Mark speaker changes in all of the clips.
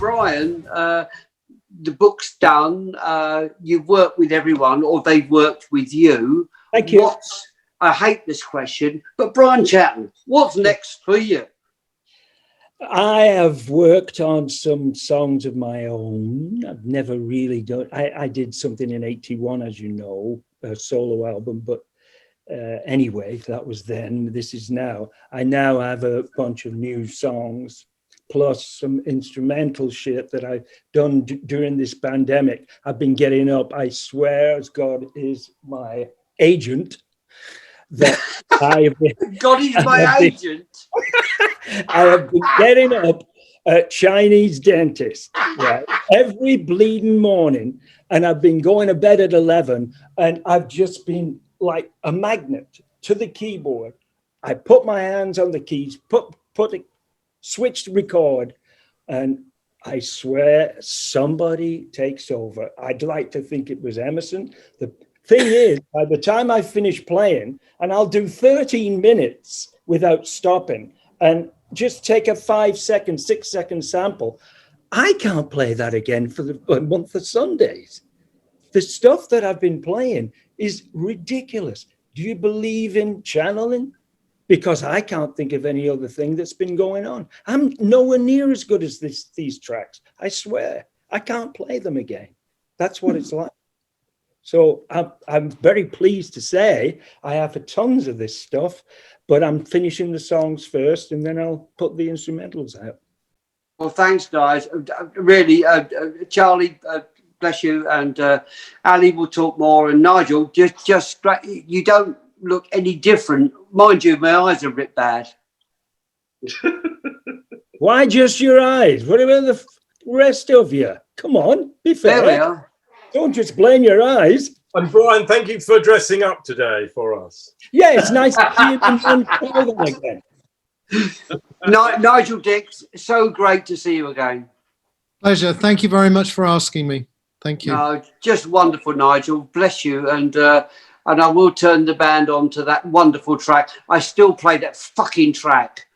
Speaker 1: Brian, the book's done. You've worked with everyone, or they've worked with you.
Speaker 2: Thank you.
Speaker 1: I hate this question, but Brian Chatton, what's next for you?
Speaker 2: I have worked on some songs of my own. I've never really done. I did something in '81, as you know, a solo album. But anyway, that was then. This is now. I now have a bunch of new songs, plus some instrumental shit that I've done during this pandemic. I've been getting up. I swear, as God is my agent, that I have been.
Speaker 1: God is my agent.
Speaker 2: I have been getting up at Chinese dentist, right, every bleeding morning, and I've been going to bed at 11, and I've just been like a magnet to the keyboard. I put my hands on the keys, switch to record, and I swear somebody takes over. I'd like to think it was Emerson. The thing is, by the time I finish playing, and I'll do 13 minutes without stopping, and just take a 5-second, 6-second sample, I can't play that again for a month of Sundays. The stuff that I've been playing is ridiculous. Do you believe in channeling? Because I can't think of any other thing that's been going on. I'm nowhere near as good as these tracks. I swear, I can't play them again. That's what it's like. So I'm very pleased to say I have tons of this stuff, but I'm finishing the songs first, and then I'll put the instrumentals out.
Speaker 1: Well, thanks, guys. Really, Charlie, bless you, and Ali will talk more. And Nigel, just you don't look any different. Mind you, my eyes are a bit bad.
Speaker 2: Why just your eyes? What about the rest of you? Come on, be fair.
Speaker 1: There we are.
Speaker 2: Don't just blame your eyes.
Speaker 3: And Brian, thank you for dressing up today for us.
Speaker 2: Yeah, it's nice to see you in clothing again.
Speaker 1: Nigel Dix, so great to see you again.
Speaker 4: Pleasure. Thank you very much for asking me. Thank you.
Speaker 1: No, just wonderful, Nigel. Bless you. And I will turn the band on to that wonderful track. I still play that fucking track.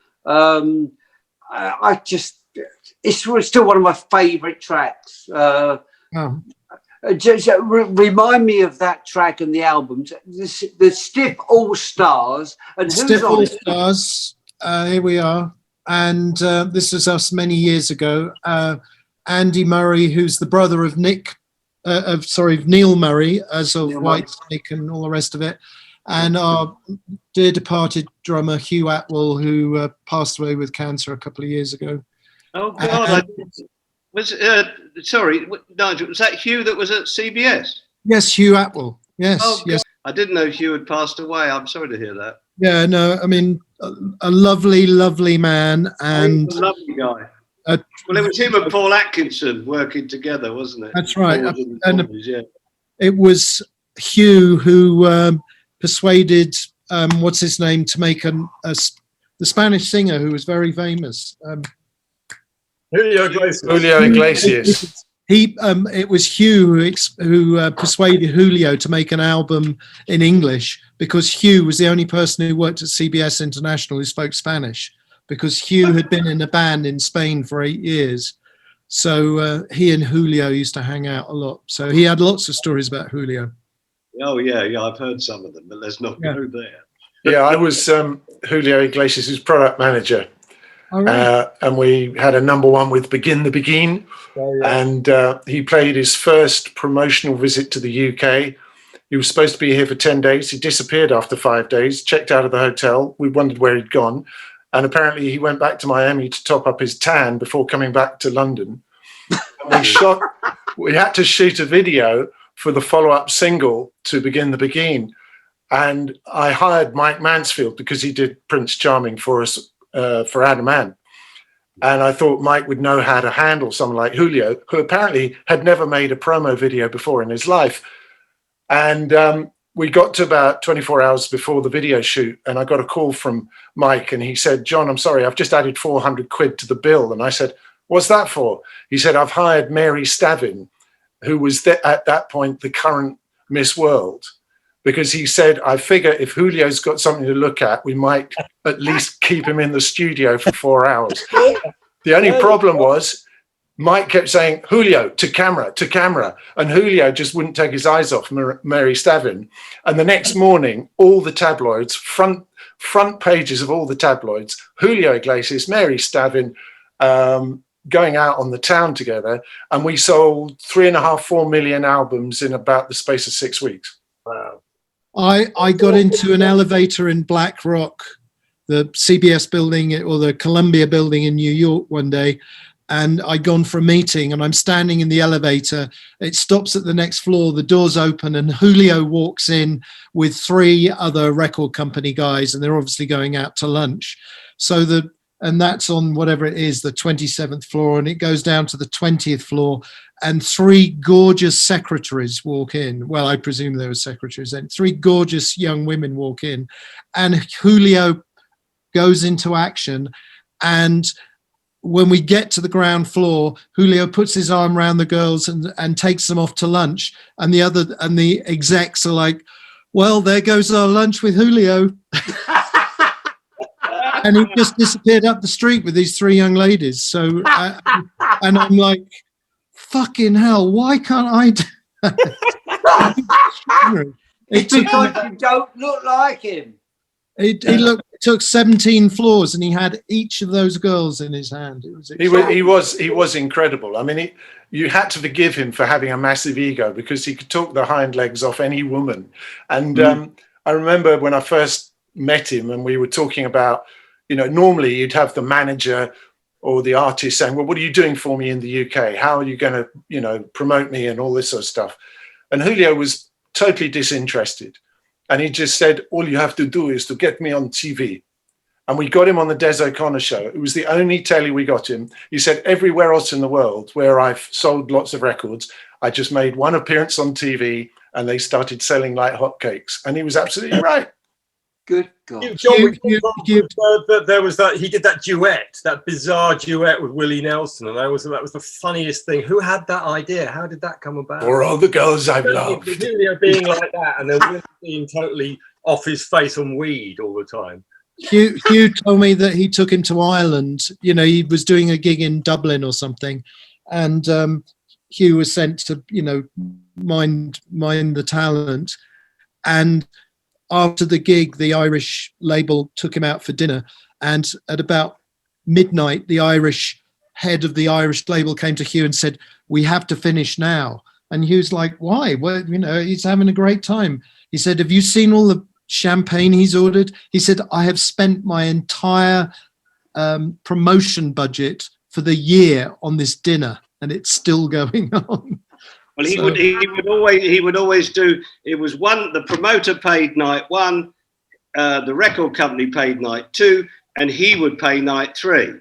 Speaker 1: It's still one of my favourite tracks. Just remind me of that track and the albums. The Stiff All Stars. And
Speaker 4: Stiff All Stars. Here we are. And this was us many years ago. Andy Murray, who's the brother of Neil Murray, as of Whitesnake and all the rest of it. And our dear departed drummer, Hugh Attwooll, who passed away with cancer a couple of years ago.
Speaker 5: Oh, God. Sorry, Nigel, was that Hugh that was at CBS?
Speaker 4: Yes, Hugh Attwooll. Yes,
Speaker 5: oh,
Speaker 4: yes.
Speaker 5: I didn't know Hugh had passed away. I'm sorry to hear that.
Speaker 4: Yeah, no, I mean, a lovely, lovely man. And
Speaker 5: a lovely guy. Well, it was him and Paul Atkinson working together, wasn't it?
Speaker 4: That's right.
Speaker 5: And
Speaker 4: it was Hugh who persuaded, what's his name, to make the Spanish singer who was very famous.
Speaker 3: Julio Iglesias.
Speaker 4: It was Hugh who persuaded Julio to make an album in English, because Hugh was the only person who worked at CBS International who spoke Spanish, because Hugh had been in a band in Spain for 8 years. So he and Julio used to hang out a lot. So he had lots of stories about Julio.
Speaker 5: Oh, yeah, I've heard some of them, but let's not go there.
Speaker 3: Yeah, I was Julio Iglesias' product manager.
Speaker 4: Right.
Speaker 3: And we had a #1 with Begin the Begin.
Speaker 2: Oh, yeah.
Speaker 3: And he played his first promotional visit to the UK. He was supposed to be here for 10 days. He disappeared after 5 days, checked out of the hotel. We wondered where he'd gone. And apparently he went back to Miami to top up his tan before coming back to London. And we had to shoot a video for the follow-up single to Begin the Begin. And I hired Mike Mansfield because he did Prince Charming for us, for Adam Ant. And I thought Mike would know how to handle someone like Julio, who apparently had never made a promo video before in his life. And we got to about 24 hours before the video shoot, and I got a call from Mike, and he said, "John, I'm sorry, I've just added 400 quid to the bill." And I said, "What's that for?" He said, "I've hired Mary Stavin, who was at that point the current Miss World, because he said, I figure if Julio's got something to look at, we might at least keep him in the studio for 4 hours." The only problem was Mike kept saying, Julio, to camera. And Julio just wouldn't take his eyes off Mary Stavin. And the next morning, all the tabloids, front pages of all the tabloids, Julio Iglesias, Mary Stavin, going out on the town together. And we sold 3.5-4 million albums in about the space of 6 weeks.
Speaker 2: Wow.
Speaker 4: I got into an elevator in Black Rock, the CBS building or the Columbia building in New York one day. And I'd gone for a meeting and I'm standing in the elevator. It stops at the next floor, the doors open and Julio walks in with 3 other record company guys and they're obviously going out to lunch. And that's on whatever it is, the 27th floor, and it goes down to the 20th floor and 3 gorgeous secretaries walk in. Well, I presume they were secretaries and 3 gorgeous young women walk in and Julio goes into action. And when we get to the ground floor, Julio puts his arm around the girls and takes them off to lunch. And the execs are like, well, there goes our lunch with Julio. And he just disappeared up the street with these 3 young ladies. So, and I'm like, fucking hell, why can't I do that?
Speaker 1: It's because you don't look like him.
Speaker 4: He took 17 floors and he had each of those girls in his hand. It was
Speaker 3: he was incredible. I mean, you had to forgive him for having a massive ego because he could talk the hind legs off any woman. And I remember when I first met him and we were talking about, normally you'd have the manager or the artist saying, well, what are you doing for me in the UK? How are you going to, promote me and all this sort of stuff? And Julio was totally disinterested. And he just said, all you have to do is to get me on TV. And we got him on the Des O'Connor show. It was the only telly we got him. He said, everywhere else in the world where I've sold lots of records, I just made one appearance on TV and they started selling like hotcakes. And he was absolutely right.
Speaker 1: Good God.
Speaker 2: John, there was that, he did that duet, that bizarre duet with Willie Nelson. And that was the funniest thing. Who had that idea? How did that come about?
Speaker 3: For all the girls I've loved.
Speaker 2: Julio being like that and then Willie being totally off his face on weed all the time.
Speaker 4: Hugh told me that he took him to Ireland. He was doing a gig in Dublin or something. And Hugh was sent to, mind the talent. And after the gig, the Irish label took him out for dinner. And at about midnight, the Irish head of the Irish label came to Hugh and said, we have to finish now. And Hugh's like, why? Well, he's having a great time. He said, have you seen all the champagne he's ordered? He said, I have spent my entire promotion budget for the year on this dinner and it's still going on.
Speaker 5: Well, he would always do. It was the promoter paid night 1, the record company paid night 2, and he would pay night 3.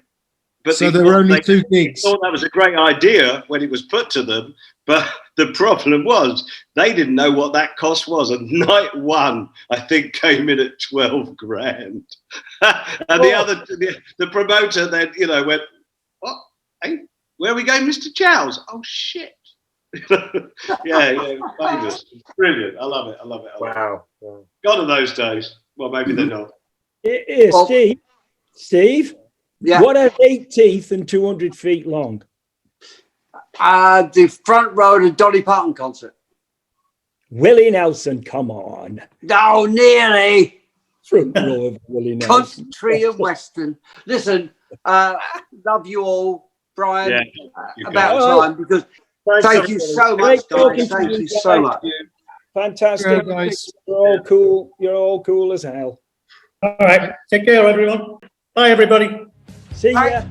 Speaker 5: But
Speaker 4: so there were only 2 gigs.
Speaker 5: Thought that was a great idea when it was put to them, but the problem was they didn't know what that cost was. And night 1, I think, came in at 12 grand, and the promoter then went, "What? Hey, where are we going, Mr. Chow's? Oh shit." yeah, famous. Brilliant. I love it.
Speaker 2: Wow.
Speaker 5: Gone are those days. Well, maybe they're not.
Speaker 2: Steve,
Speaker 1: yeah.
Speaker 2: What are 8 teeth and 200 feet long?
Speaker 1: The front row of the Dolly Parton concert.
Speaker 2: Willie Nelson, come on.
Speaker 1: Oh, nearly.
Speaker 2: Front row of Willie Nelson.
Speaker 1: Country and Western. Listen, love you all, Brian. About time because thank you so much, guys. Thank you so much.
Speaker 2: Fantastic.
Speaker 4: Yeah, guys.
Speaker 2: You're all cool. You're all cool as hell.
Speaker 6: All right. Take care, everyone. Bye, everybody.
Speaker 2: See ya.
Speaker 1: Bye.